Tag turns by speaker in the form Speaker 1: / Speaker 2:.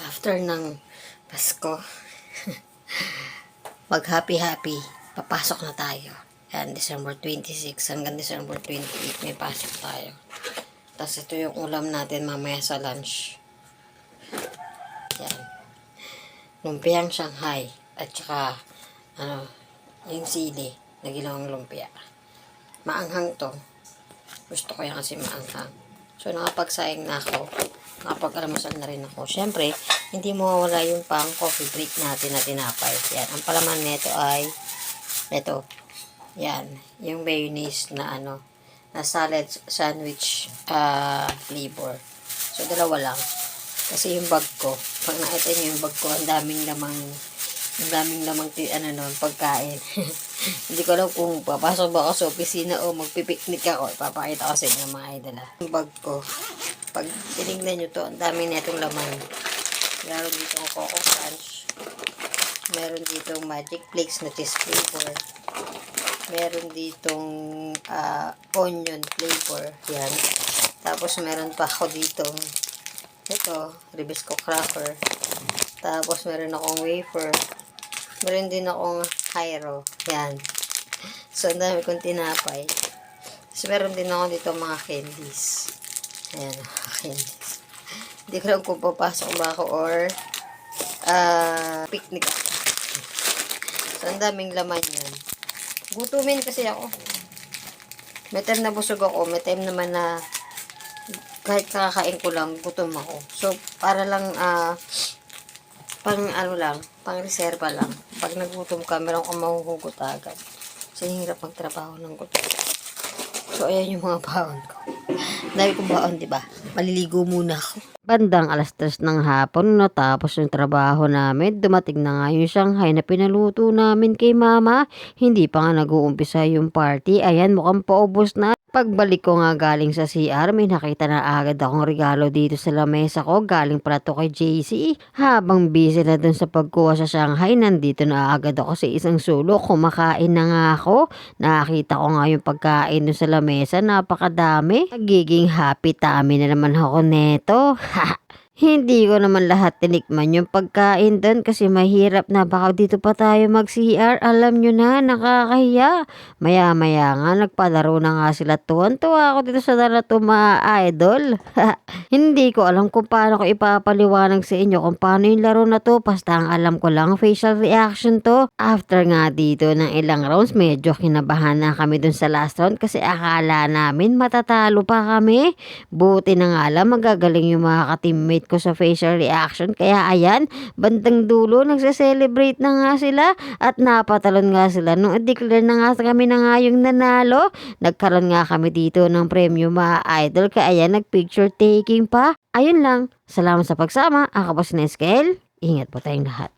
Speaker 1: After ng Pasko, mag-happy-happy, papasok na tayo. Yan, December 26 hanggang December 28 may pasok tayo. Tapos ito yung ulam natin mamaya sa lunch. Yan. Lumpiang Shanghai. At saka, yung sili na ginawang lumpia. Maanghang to. Gusto ko yan kasi maanghang. So, nakapagsaing na ako. Nakapag-almusal na rin ako. Siyempre, hindi mawawala yung pang coffee break natin na tinapay. Yan. Ang palaman nito ay ito. Yan. Yung mayonnaise na na salad sandwich flavor. So, dalawa lang. Kasi yung bag ko, pag nakita nyo yung bag ko, ang daming lamang pagkain. Hindi ko alam kung papasok ba ako sa opisina o magpipiknik ako. Ipapakita ko sa inyo mga idol. Yung bag ko, pag tinignan nyo to, ang dami na itong laman. Meron dito Coco Crunch. Meron dito Magic Flakes na cheese flavor. Meron ditong onion flavor. Yan. Tapos meron pa ako ditong ito, Ribisco cracker. Tapos meron akong wafer. Meron din akong Hyro. Yan. So, ang dami kong tinapay. So, meron din ako dito mga candies. Ayan, mga candies. Hindi ko lang kung papasok ba ako or picnic ako. So, ang daming laman yan. Gutumin kasi ako. May time na busog ako. May time naman na kahit kakain ko lang, gutom ako. So, para lang pang reserva lang. Pag nagutom ka, meron kang mahuhugot agad. Kasi hirap magtrabaho ng gutom. So, ayan yung mga baon ko. Dami kong baon, diba? Maliligo muna ako. Bandang 3:00 ng hapon, natapos yung trabaho namin. Dumating na nga yung Shanghai na pinaluto namin kay mama. Hindi pa nga nag-uumpisa yung party. Ayan, mukhang paubos na. Pagbalik ko nga galing sa CR, may nakita na agad akong regalo dito sa lamesa ko. Galing pala to kay JC. Habang busy na dun sa pagkuha sa Shanghai, nandito na agad ako sa isang sulok. Kumakain na nga ako. Nakita ko nga yung pagkain dun sa lamesa. Napakadami. Nagiging happy tummy na naman ako neto. Hindi ko naman lahat tinikman yung pagkain doon kasi mahirap na baka dito pa tayo mag-CR. Alam nyo na, nakakahiya. Maya-maya nga, nagpalaro na nga sila. Tuwan-tuwa ako dito sa darato mga idol. Hindi ko alam kung paano ko ipapaliwanag sa inyo kung paano yung laro na to. Basta ang alam ko lang, facial reaction to. After nga dito ng ilang rounds, medyo kinabahan na kami dun sa last round kasi akala namin matatalo pa kami. Buti na nga lang, magagaling yung mga ka-teammate ko sa facial reaction. Kaya ayan, bandang dulo, nagse-celebrate na nga sila at napatalon nga sila. Nung i-declare na nga kami na nga yung nanalo, nagkaroon nga kami dito ng premyo mga idol. Kaya ayan, nag-picture taking pa. Ayun lang. Salamat sa pagsama. Ako po si Neskel. Ingat po tayong lahat.